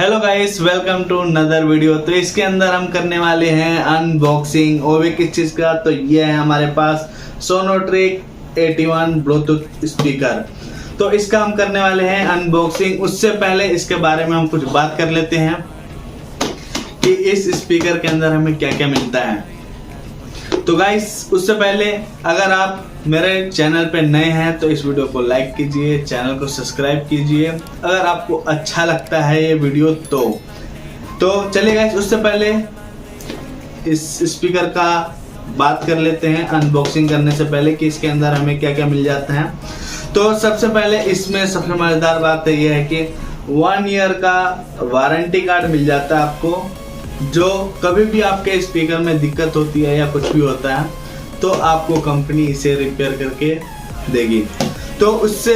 Hello guys, welcome to another video. तो इसके अंदर हम करने वाले हैं अनबॉक्सिंग। वो भी किस चीज का? तो ये है हमारे पास सोनोट्रिक 81 ब्लूटूथ स्पीकर। तो इसका हम करने वाले हैं अनबॉक्सिंग। उससे पहले इसके बारे में हम कुछ बात कर लेते हैं कि इस स्पीकर के अंदर हमें क्या क्या मिलता है। तो गाइस, उससे पहले अगर आप मेरे चैनल पे नए हैं तो इस वीडियो को लाइक कीजिए, चैनल को सब्सक्राइब कीजिए अगर आपको अच्छा लगता है ये वीडियो तो चलिए गाइस, उससे पहले इस स्पीकर का बात कर लेते हैं अनबॉक्सिंग करने से पहले कि इसके अंदर हमें क्या क्या मिल जाता है। तो सबसे पहले इसमें सबसे मजेदार बात ये है कि 1 ईयर का वारंटी कार्ड मिल जाता है आपको, जो कभी भी आपके स्पीकर में दिक्कत होती है या कुछ भी होता है तो आपको कंपनी इसे रिपेयर करके देगी। तो उससे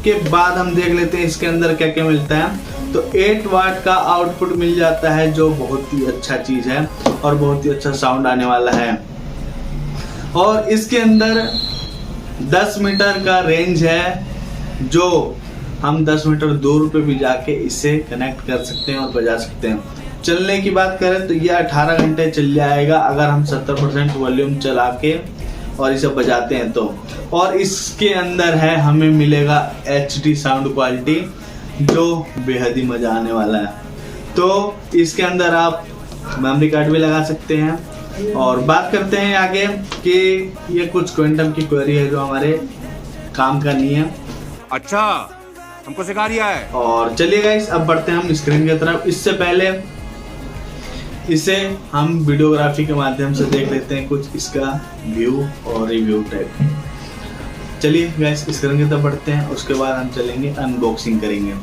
के बाद हम देख लेते हैं इसके अंदर क्या क्या मिलता है। तो 8 वाट का आउटपुट मिल जाता है, जो बहुत ही अच्छा चीज है और बहुत ही अच्छा साउंड आने वाला है। और इसके अंदर 10 मीटर का रेंज है, जो हम 10 मीटर दूर पे भी जाके इसे कनेक्ट कर सकते हैं और बजा सकते हैं। चलने की बात करें तो ये 18 घंटे चल जाएगा अगर हम 70% वॉल्यूम चला के और इसे बजाते हैं तो। और इसके अंदर है हमें मिलेगा HD साउंड क्वालिटी, जो बेहद ही मजा आने वाला है। तो इसके अंदर आप मेमोरी कार्ड भी लगा सकते हैं। और बात करते हैं आगे कि ये कुछ क्वांटम की क्वेरी है जो हमारे काम का नहीं है। अच्छा, हमको सिखा रिया है। और चलिए गाइस, अब बढ़ते हैं हम स्क्रीन की तरफ। इससे पहले इसे हम वीडियोग्राफी के माध्यम से देख लेते हैं कुछ इसका व्यू और रिव्यू टाइप। चलिए गाइस, स्क्रीन की तरफ बढ़ते हैं, उसके बाद हम चलेंगे अनबॉक्सिंग करेंगे।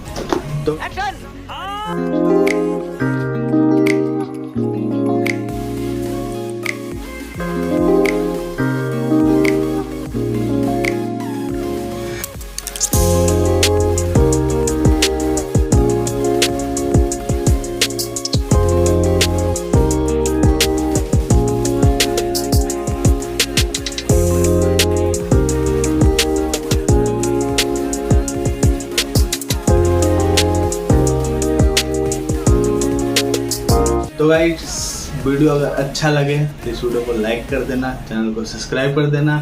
तो गाइस, वीडियो अगर अच्छा लगे तो इस वीडियो को लाइक कर देना, चैनल को सब्सक्राइब कर देना।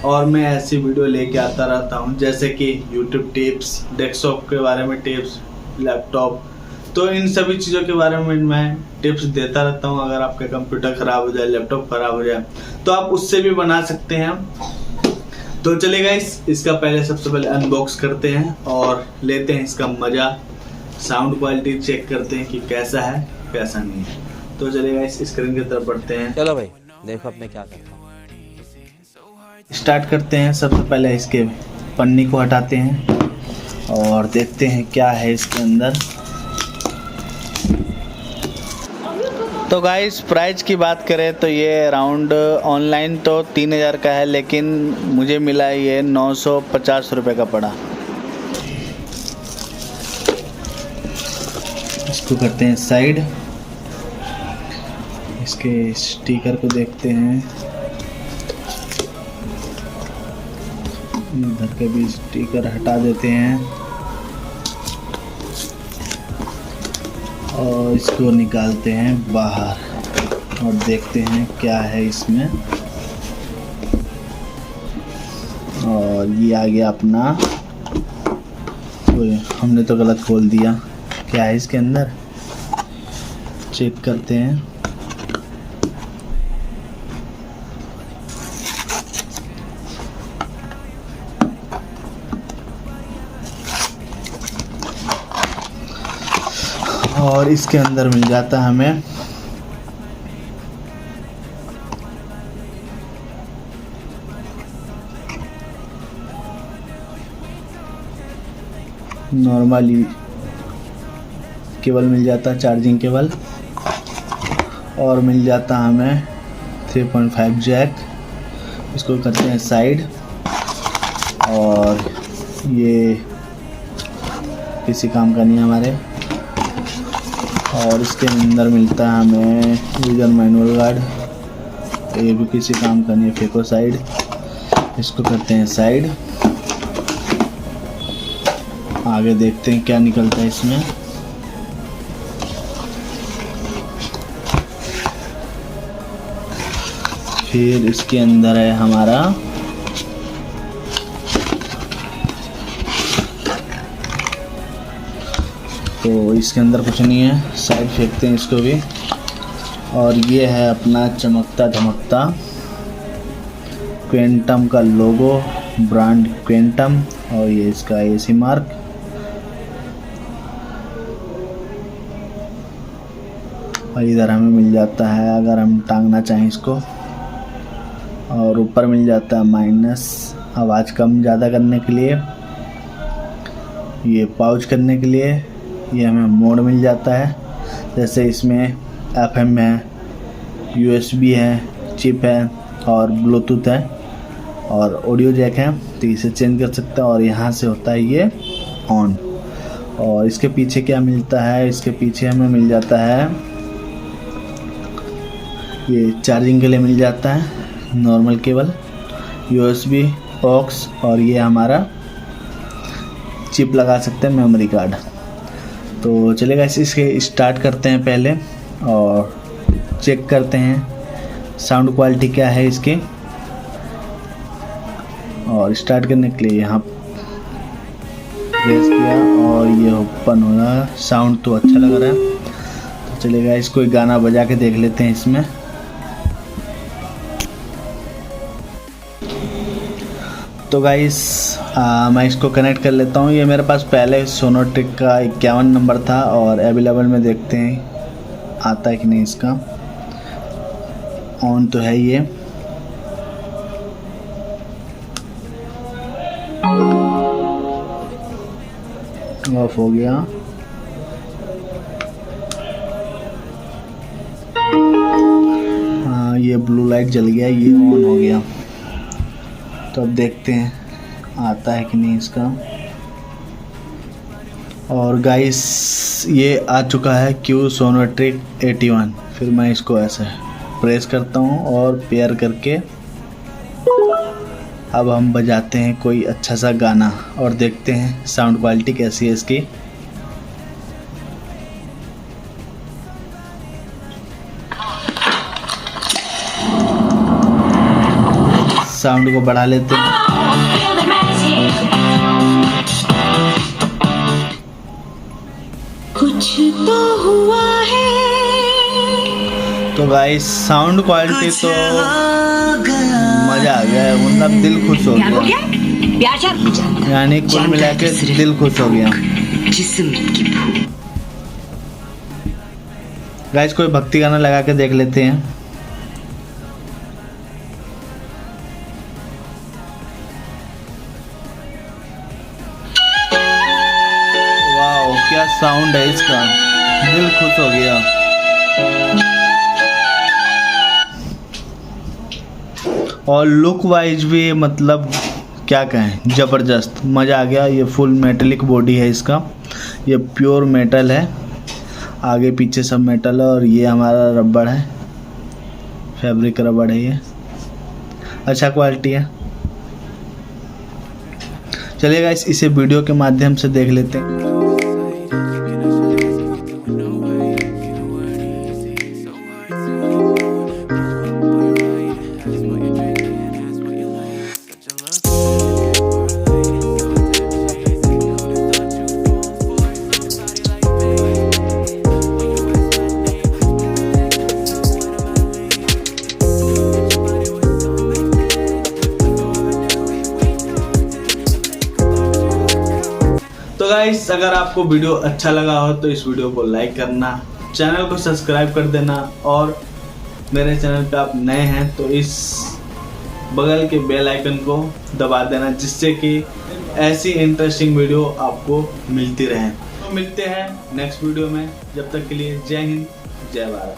और मैं ऐसी वीडियो लेके आता रहता हूँ, जैसे कि यूट्यूब टिप्स, डेस्कटॉप के बारे में टिप्स, लैपटॉप, तो इन सभी चीज़ों के बारे में मैं टिप्स देता रहता हूँ। अगर आपका कंप्यूटर ख़राब हो जाए, लैपटॉप ख़राब हो जाए तो आप उससे भी बना सकते हैं। तो चलिए गाइस, इसका पहले सबसे पहले अनबॉक्स करते हैं और लेते हैं इसका मज़ा। साउंड क्वालिटी चेक करते हैं कि कैसा है कैसा नहीं है। तो चलिए गाइस, स्क्रीन की तरफ बढ़ते हैं। चलो भाई, देखो अब मैं क्या करता हूँ। स्टार्ट करते हैं। सबसे पहले इसके पन्नी को हटाते हैं और देखते हैं क्या है इसके अंदर। तो गाइस, प्राइस की बात करें तो ये अराउंड ऑनलाइन तो 3000 का है, लेकिन मुझे मिला ये 950 रुपये का पड़ा। इसको करते हैं साइड। इसके स्टिकर को देखते हैं, इधर के भी स्टिकर हटा देते हैं और इसको निकालते हैं बाहर और देखते हैं क्या है इसमें। और ये आ गया अपना, हमने तो गलत खोल दिया। क्या है इसके अंदर, चेक करते हैं। और इसके अंदर मिल जाता है हमें नॉर्मली केबल मिल जाता है, चार्जिंग केबल, और मिल जाता है हमें 3.5 जैक। इसको करते हैं साइड। और ये किसी काम का नहीं है हमारे। और इसके अंदर मिलता है हमें यूजर मैनुअल गार्ड, ये भी किसी काम का नहीं है, फेंको साइड। इसको करते हैं साइड। आगे देखते हैं क्या निकलता है इसमें। फिर इसके अंदर है हमारा तो इसके अंदर कुछ नहीं है, साइड फेंकते हैं इसको भी। और ये है अपना चमकता धमकता क्वेंटम का लोगो, ब्रांड क्वेंटम, और ये इसका एसी मार्क। और इधर हमें मिल जाता है अगर हम टांगना चाहें इसको, और ऊपर मिल जाता है माइनस आवाज़ कम ज़्यादा करने के लिए, ये पाउच करने के लिए, ये हमें मोड मिल जाता है। जैसे इसमें FM है, USB है, चिप है और ब्लूटूथ है और ऑडियो जैक है, तो इसे चेंज कर सकते हैं। और यहाँ से होता है ये ऑन। और इसके पीछे क्या मिलता है, इसके पीछे हमें मिल जाता है ये चार्जिंग के लिए मिल जाता है नॉर्मल केबल, USB, ऑक्स, और ये हमारा चिप लगा सकते हैं, मेमोरी कार्ड। तो चलेगा इसके स्टार्ट करते हैं पहले और चेक करते हैं साउंड क्वालिटी क्या है इसकी। और स्टार्ट करने के लिए यहाँ प्रेस किया और ये ओपन हो रहा है। साउंड तो अच्छा लग रहा है, तो चलेगा इसको एक गाना बजा के देख लेते हैं इसमें। तो गाइस मैं इसको कनेक्ट कर लेता हूँ। ये मेरे पास पहले सोनोट्रिक का 51 नंबर था और अवेलेबल में देखते हैं आता है कि नहीं। इसका ऑन तो है, ये ऑफ हो गया। हाँ, ये ब्लू लाइट जल गया, ये ऑन हो गया। तो अब देखते हैं आता है कि नहीं इसका। और गाइस ये आ चुका है Q सोनोट्रिक 81। फिर मैं इसको ऐसे प्रेस करता हूँ और पेयर करके अब हम बजाते हैं कोई अच्छा सा गाना और देखते हैं साउंड क्वालिटी कैसी है इसकी। साउंड को बढ़ा लेते हैं। कुछ तो हुआ है। तो गाइस साउंड क्वालिटी तो मजा आ गया, मतलब दिल खुश हो गया, यानी कुल मिला के दिल खुश हो गया। गाइस कोई भक्ति गाना लगा के देख लेते हैं। वाओ क्या साउंड है इसका, दिल खुश हो गया। और लुक वाइज भी मतलब क्या कहें, ज़बरदस्त, मज़ा आ गया। ये फुल मेटेलिक बॉडी है इसका, ये प्योर मेटल है, आगे पीछे सब मेटल है। और ये हमारा रबड़ है, फैब्रिक रबड़ है, ये अच्छा क्वालिटी है। चलिएगा इसे वीडियो के माध्यम से देख लेते हैं। तो गाइस अगर आपको वीडियो अच्छा लगा हो तो इस वीडियो को लाइक करना, चैनल को सब्सक्राइब कर देना, और मेरे चैनल पे आप नए हैं तो इस बगल के बेल आइकन को दबा देना, जिससे कि ऐसी इंटरेस्टिंग वीडियो आपको मिलती रहे। तो मिलते हैं नेक्स्ट वीडियो में, जब तक के लिए जय हिंद, जय भारत।